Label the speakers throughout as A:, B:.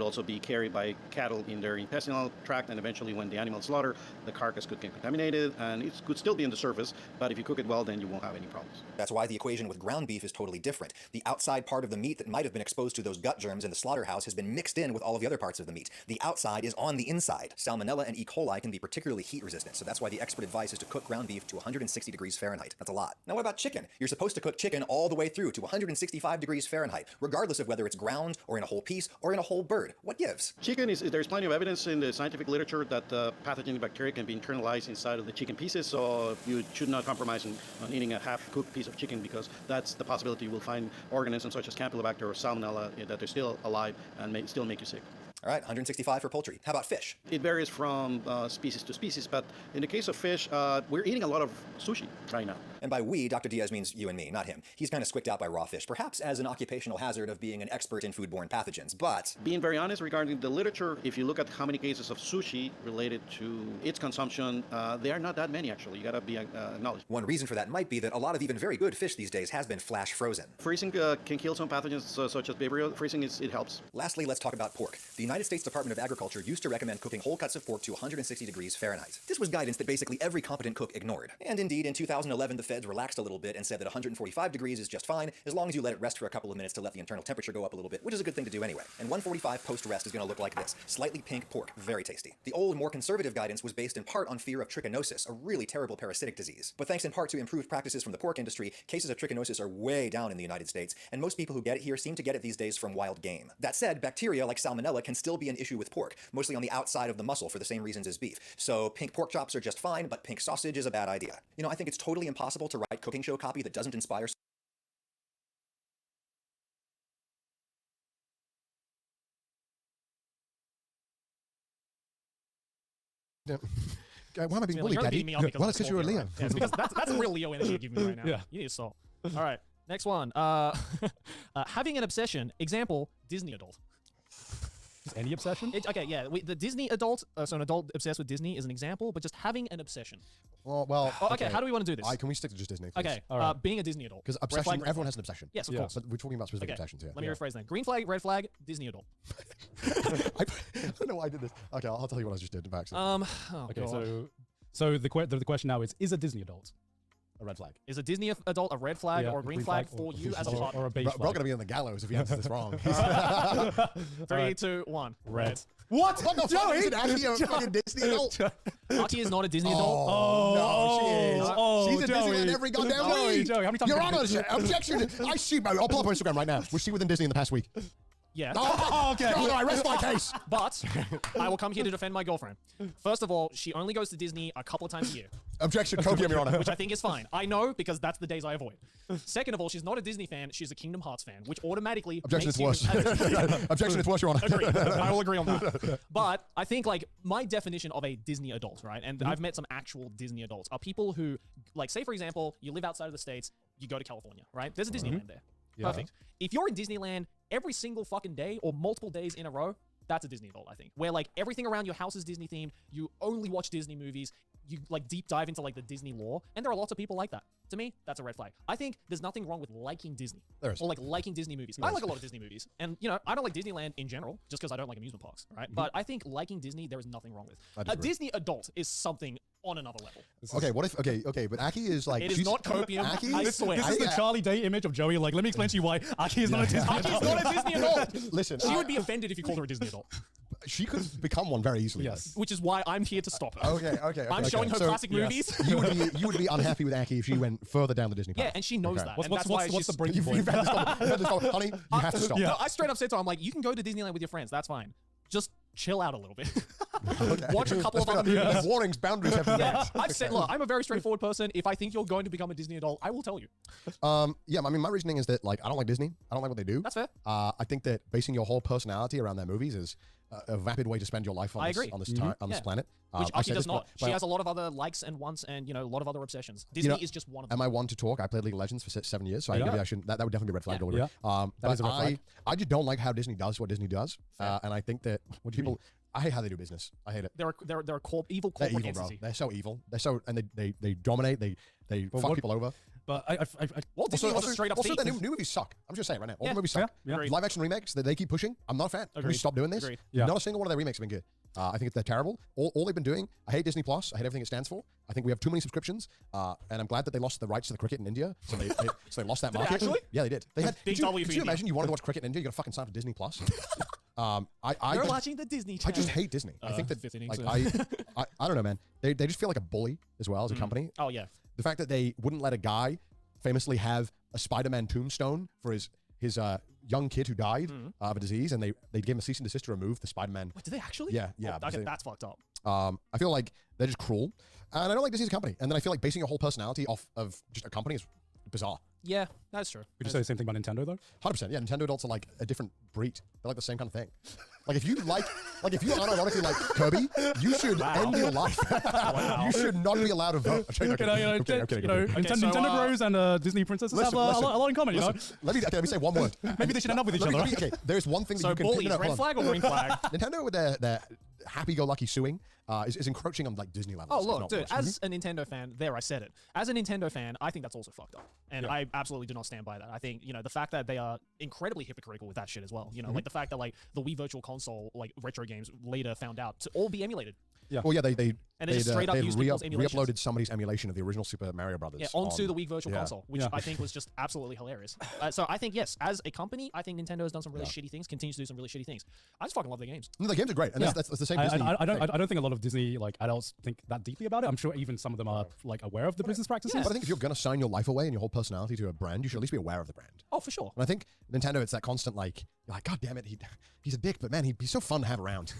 A: also be carried by cattle in their intestinal tract, and eventually when the animal is slaughtered, the carcass could get contaminated, and it could still be in the surface, but if you cook it well, then you won't have any problems.
B: That's why the equation with ground beef is totally different. The outside part of the meat that might have been exposed to those gut germs in the slaughterhouse has been mixed in with all of the other parts of the meat. The outside is on the inside. Salmonella and E. coli can be particularly heat resistant, so that's why the expert advice is to cook ground beef to 160 degrees Fahrenheit. That's a lot. Now what about chicken? You're supposed to cook chicken all the way through to 165 degrees Fahrenheit, regardless of whether it's ground or in a whole piece or in a whole bird. What gives?
A: Chicken there's plenty of evidence in the scientific literature that pathogenic bacteria can be internalized inside of the chicken pieces, so you should not compromise on eating a half-cooked piece of chicken, because that's the possibility you will find organisms such as Campylobacter or Salmonella that are still alive and may still make you sick.
B: All right, 165 for poultry. How about fish?
A: It varies from species to species, but in the case of fish, we're eating a lot of sushi right now.
B: And by we, Dr. Diaz means you and me, not him. He's kind of squicked out by raw fish, perhaps as an occupational hazard of being an expert in foodborne pathogens, but...
A: Being very honest regarding the literature, if you look at how many cases of sushi related to its consumption, there are not that many, actually. You gotta be acknowledged.
B: One reason for that might be that a lot of even very good fish these days has been flash frozen.
A: Freezing can kill some pathogens such as Vibrio. Freezing, it helps.
B: Lastly, let's talk about pork. The United States Department of Agriculture used to recommend cooking whole cuts of pork to 160 degrees Fahrenheit. This was guidance that basically every competent cook ignored. And indeed, in 2011, the feds relaxed a little bit and said that 145 degrees is just fine, as long as you let it rest for a couple of minutes to let the internal temperature go up a little bit, which is a good thing to do anyway. And 145 post-rest is going to look like this. Slightly pink pork, very tasty. The old, more conservative guidance was based in part on fear of trichinosis, a really terrible parasitic disease. But thanks in part to improved practices from the pork industry, cases of trichinosis are way down in the United States, and most people who get it here seem to get it these days from wild game. That said, bacteria like Salmonella can still be an issue with pork, mostly on the outside of the muscle for the same reasons as beef. So pink pork chops are just fine, but pink sausage is a bad idea. You know, I think it's totally impossible to write cooking show copy that doesn't inspire
C: Why am I being bullied, Daddy? Well, it's because you're a Leo.
D: Yeah, because that's real Leo energy you're giving me right now.
C: Yeah.
D: You need to stop. All right, next one. Having an obsession. Example, Disney adult.
C: Just any obsession?
D: Okay, yeah. The Disney adult, so an adult obsessed with Disney is an example, but just having an obsession.
C: Well,
D: okay, how do we want to do this?
C: Can we stick to just Disney, please?
D: Okay,
C: right.
D: Being a Disney adult.
C: Because obsession, everyone has an obsession.
D: Yes, of course.
C: But we're talking about specific obsessions here.
D: Let me rephrase that. Green flag, red flag, Disney adult.
C: I don't know why I did this. Okay, I'll tell you what I just did by accident.
E: Okay, so the question now is a Disney adult a red flag?
D: Is a Disney adult a red flag or a green flag for you as a partner?
E: Or a beige flag?
C: We're all going to be on the gallows if he answers this wrong.
D: 3, 2, 1.
E: Red.
C: What the fuck? Is Aki a fucking Disney adult?
D: Aki is not a Disney adult.
C: No, she is. She's a
E: Joey.
C: Disneyland every goddamn week.
E: Joey, how many times
C: Your Honor, objection. I see, I'll pull up on Instagram right now. Was she within Disney in the past week?
D: Yeah.
C: Oh, okay. No, I rest my case.
D: But I will come here to defend my girlfriend. First of all, she only goes to Disney a couple of times a year.
C: Objection, copium, Your Honor.
D: Which I think is fine. I know, because that's the days I avoid. Second of all, she's not a Disney fan. She's a Kingdom Hearts fan, which automatically
C: Objection,
D: makes
C: it's worse. Objection, it's worse, Your Honor.
D: Agree. I will agree on that. But I think, like, my definition of a Disney adult, right? And I've met some actual Disney adults, are people who, like, say, for example, you live outside of the States, you go to California, right? There's a Disneyland there.
C: Yeah.
D: Perfect. If you're in Disneyland every single fucking day or multiple days in a row, that's a Disney adult, I think. Where, like, everything around your house is Disney themed, you only watch Disney movies, you, like, deep dive into, like, the Disney lore, and there are lots of people like that. To me, that's a red flag. I think there's nothing wrong with liking Disney.
C: There is.
D: Or, like, liking Disney movies. I like a lot of Disney movies. And, you know, I don't like Disneyland in general, just because I don't like amusement parks, right? But I think liking Disney, there is nothing wrong with. A Disney adult is something on another level.
C: Okay, what if, okay, but Aki is like...
D: It is not copium, I swear.
E: This is the Charlie Day image of Joey. Like, let me explain to you why Aki is not a Disney adult.
D: Aki is not a Disney adult.
C: Listen,
D: She would be offended if you called her a Disney adult.
C: She could become one very easily.
E: Yes.
D: Which is why I'm here to stop her.
C: Okay.
D: I'm showing her classic movies.
C: You would be unhappy with Aki if she went further down the Disney path.
D: Yeah, and she knows that.
E: What's,
D: and that's why
E: what's the breaking
C: You've
E: point?
C: had this conversation. Honey, you have to stop.
D: No, I straight up said to her, I'm like, you can go to Disneyland with your friends. That's fine. Just chill out a little bit. Watch a couple of other movies.
C: Warnings, boundaries have been met.
D: I've said, look, I'm a very straightforward person. If I think you're going to become a Disney adult, I will tell you.
C: Yeah, I mean, my reasoning is that, like, I don't like Disney. I don't like what they do.
D: That's fair.
C: I think that basing your whole personality around their movies is a vapid way to spend your life on this planet.
D: Which Aki does not. She has a lot of other likes and wants and, you know, a lot of other obsessions. Disney is just one of them.
C: Am I one to talk? I played League of Legends for 7 years, so maybe I shouldn't. That would definitely be a red flag. But I just don't like how Disney does what Disney does. And I think that people... I hate how they do business. I hate it.
D: They're a evil corporate
C: They're evil,
D: entity.
C: Bro. They're so evil. They're so, and they dominate. They fuck people over.
E: But
D: Walt Disney was a straight up
C: also,
D: thief.
C: the new movies suck. I'm just saying right now. All
D: Yeah.
C: the movies suck.
E: Yeah, yeah.
D: Agreed.
C: Live action remakes that they keep pushing, I'm not a fan. Can we
D: Agreed.
C: stop doing this?
D: Agreed.
E: Yeah.
C: Not a single one of their remakes have been good. I think they're terrible. All they've been doing, I hate Disney Plus. I hate everything it stands for. I think we have too many subscriptions, and I'm glad that they lost the rights to the cricket in India. So they lost that
D: Did they
C: market.
D: actually?
C: Yeah, they did. They had.
D: Big
C: Could you,
D: W for
C: could you
D: India.
C: imagine you wanted to watch cricket in India? You got to fucking sign up for Disney Plus. I
D: You're
C: just-
D: watching the Disney
C: I
D: Channel.
C: just hate Disney. I think that
D: fifth innings,
C: like
D: so-
C: I don't know, man. They just feel like a bully as well as a company.
D: Oh yeah.
C: The fact that they wouldn't let a guy famously have a Spider-Man tombstone for his young kid who died of a disease, and they gave him a cease and desist to remove the Spider-Man.
D: Wait, did they actually?
C: Yeah.
D: Oh,
C: because
D: okay,
C: they-
D: that's fucked up.
C: I feel like they're just cruel, and I don't like Disney's a company. And then I feel like basing your whole personality off of just a company is bizarre.
D: Yeah, that's true.
E: Would you say the same thing about Nintendo though?
C: 100%. Yeah, Nintendo adults are like a different breed. They're like the same kind of thing. Like if you unironically like Kirby, you should end your life. You should not be allowed to vote. Okay,
E: Nintendo Bros and Disney princesses have a lot in common. You know,
C: Let me say one word.
E: maybe they should end up with each other.
C: Okay, there's one thing that
D: So
C: you can.
D: bullies,
C: no,
D: red
C: hold on.
D: flag or green flag?
C: Nintendo with their happy-go-lucky suing is encroaching on like Disney levels.
D: Oh
C: if
D: look,
C: not
D: dude.
C: worse.
D: As a Nintendo fan, I said it. As a Nintendo fan, I think that's also fucked up, and I absolutely do not stand by that. I think the fact that they are incredibly hypocritical with that shit as well. Like the fact that like the Wii Virtual Console like retro games later found out to all be emulated.
C: Well, yeah, they
D: just straight up used people's emulations.
C: re-uploaded somebody's emulation of the original Super Mario Brothers.
D: Yeah, onto
C: on-
D: the Wii Virtual
C: yeah.
D: Console, which I think was just absolutely hilarious. So I think yes, as a company, I think Nintendo has done some really shitty things, continues to do some really shitty things. I just fucking love their games.
C: No, the games are great, and that's the same.
E: I
C: Disney
E: don't
C: thing.
E: I don't think a lot of Disney like adults think that deeply about it. I'm sure even some of them are like aware of the business practices.
C: But I think if you're gonna sign your life away and your whole personality to a brand, you should at least be aware of the brand.
D: Oh, for sure.
C: And I think Nintendo, it's that constant like, you're like, God damn it, he's a dick, but man, he'd be so fun to have around.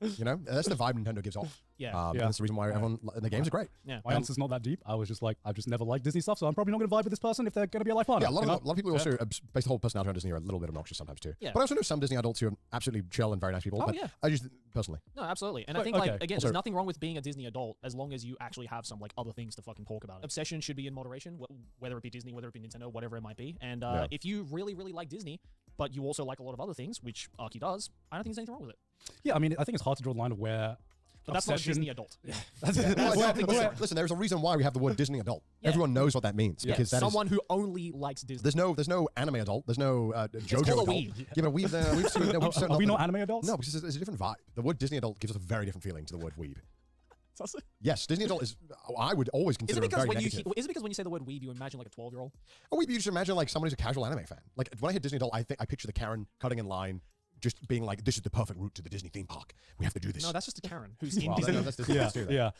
C: That's the vibe Nintendo gives off.
D: Yeah.
C: And that's the reason why everyone and the games are great.
D: Yeah.
E: My answer's not that deep. I was just like, I've just never liked Disney stuff, so I'm probably not going to vibe with this person if they're going to be a life partner.
C: Yeah, a lot of people who also base the whole personality on Disney are a little bit obnoxious sometimes too.
D: Yeah.
C: But I also know some Disney adults who are absolutely chill and very nice people.
D: Oh,
C: but
D: yeah.
C: I just personally.
D: No, absolutely. And I
E: But,
D: think, like,
E: okay.
D: again,
C: Also-
D: there's nothing wrong with being a Disney adult as long as you actually have some, like, other things to fucking talk about. Obsession should be in moderation, whether it be Disney, whether it be Nintendo, whatever it might be. And if you really, really like Disney, but you also like a lot of other things, which Arky does, I don't think there's anything wrong with it.
E: Yeah, I mean, I think it's hard to draw the line of where.
D: But that's not
E: obsession-
D: Disney adult.
C: Listen, there's a reason why we have the word Disney adult.
D: Yeah.
C: Everyone knows what that means because that is.
D: Someone who only likes Disney.
C: There's no anime adult. There's no JoJo
D: called a
C: adult.
D: weeb.
C: Yeah, but we've seen. No, we've
E: Are we not anime adults?
C: No, because there's a different vibe. The word Disney adult gives us a very different feeling to the word weeb. Yes, Disney adult is. I would always
D: Is
C: consider
D: it
C: it
D: because
C: very
D: when you
C: negative.
D: is it because when you say the word weeb, you imagine like a 12-year-old?
C: Oh, weeb, you just imagine like someone who's a casual anime fan. Like when I hear Disney adult, I picture the Karen cutting in line, just being like, "This is the perfect route to the Disney theme park. We have to do this."
D: No, that's just a Karen who's in
C: Well,
D: Disney.
C: that's Disney.
E: Yeah,
C: Let's do that.
E: yeah.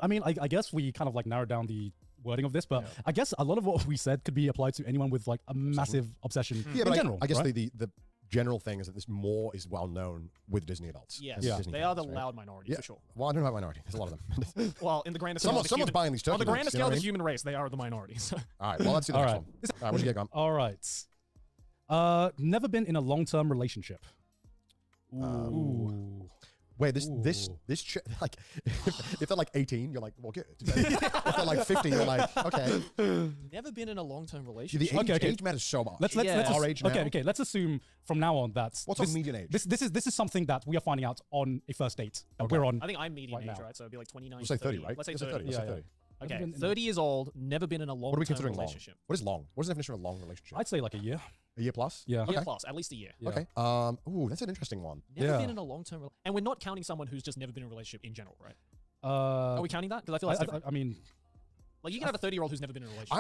E: I mean, I guess we kind of like narrowed down the wording of this, but I guess a lot of what we said could be applied to anyone with like a massive obsession
C: Yeah,
E: in
C: but
E: general.
C: I guess
E: right?
C: the general thing is that this more is well known with Disney adults.
D: Yes,
C: than Disney
D: they are the
C: fans, right?
D: loud minority
C: Yeah.
D: for sure.
C: Well, I don't know about minority. There's a lot of them.
D: Well, in the grander scale, of the
C: Someone's
D: human-
C: buying these turkey
D: on the
C: legs,
D: grander
C: you
D: scale
C: know
D: of
C: what I
D: the
C: mean?
D: human race, they are the minority. So.
C: All right, well, let's do the
E: All
C: next
E: right.
C: one. All right, what you get,
E: All right. Never been in a long-term relationship. Ooh.
C: Wait, this like if they're like 18, you're like, well, good. If they're like 50, you're like, okay.
D: Never been in a long-term
C: The
D: relationship.
C: age,
E: Okay.
C: age matters so much.
E: Let's
D: Yeah.
C: Our age now.
E: okay. Let's assume from now on that
C: What's our median age?
E: This is something that we are finding out on a first date that we're on.
D: I think I'm median
E: Right
D: age,
E: now.
D: right? So it'd be like 29.
C: We'll say 30, right?
D: Let's say
C: Let's
D: 30.
C: Let's say
E: Yeah,
C: 30.
E: Never
D: Okay,
E: been in a-
D: 30 years old, never been in a
C: What are we
D: long-term
C: considering long?
D: relationship.
C: What is long? What is the definition of a long relationship?
E: I'd say like a year.
C: A year plus?
E: Yeah.
D: Year
C: Okay.
D: plus, at least a year.
E: Yeah.
C: Okay. Ooh, that's an interesting one.
D: Never
E: Yeah.
D: been in a long-term, and we're not counting someone who's just never been in a relationship in general, right?
E: Uh,
D: Are we counting that? Because I feel that's different.
E: I mean,
D: Like you can have a 30-year-old who's never been in a relationship.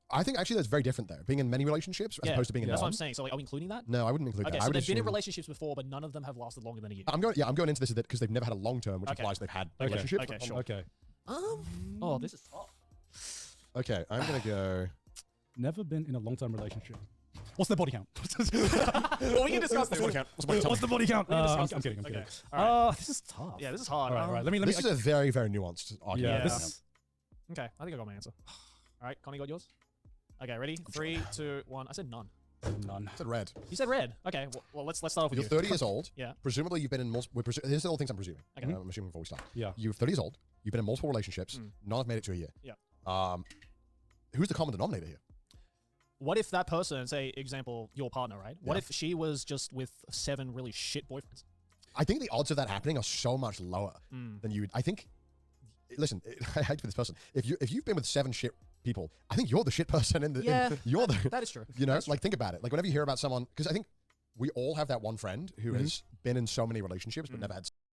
C: I think actually that's very different there. Being in many relationships as opposed to being in
D: that's what
C: one.
D: I'm saying. So like, are we including that?
C: No, I wouldn't include
D: Okay,
C: that. I
D: so
C: would
D: they've been in
C: assume-
D: relationships before, but none of them have lasted longer than a year.
C: I'm going into this because they've never had a long term, which
D: Okay.
C: implies they've had
D: Okay,
C: relationships.
D: okay, sure.
E: okay.
D: Oh, this is tough.
C: Okay, I'm gonna go.
E: Never been in a long-term relationship. What's the body count?
D: Well, we can discuss this.
E: What's the body count?
D: discuss
E: I'm
D: this.
E: kidding. I'm
D: Okay.
E: kidding.
D: All
E: This is tough.
D: Yeah, this is hard.
E: All right. Let me.
C: This is a very, very nuanced argument.
E: Yeah. This.
D: Okay, I think I got my answer. All right, Connie, got yours? Okay, ready? 3, 2, 1. I said none.
E: None.
C: I said red.
D: You said red. Okay, well let's start off with
C: You're
D: you.
C: 30 years old.
D: Yeah.
C: Presumably you've been in multiple. These are all things I'm presuming.
D: Okay.
C: I'm assuming before we start.
E: Yeah.
C: You're 30 years old. You've been in multiple relationships. None have made it to a year.
D: Yeah.
C: Who's the common denominator here?
D: What if that person, say, example, your partner, right? What
C: Yeah.
D: if she was just with 7 really shit boyfriends?
C: I think the odds of that happening are so much lower than you would. I think. Listen, I hate for this person. If you've been with 7 shit people. I think you're the shit person in the.
D: Yeah,
C: You're the.
D: that is true.
C: You know,
D: That's true.
C: like think about it. Like whenever you hear about someone, because I think we all have that one friend who has been in so many relationships but never had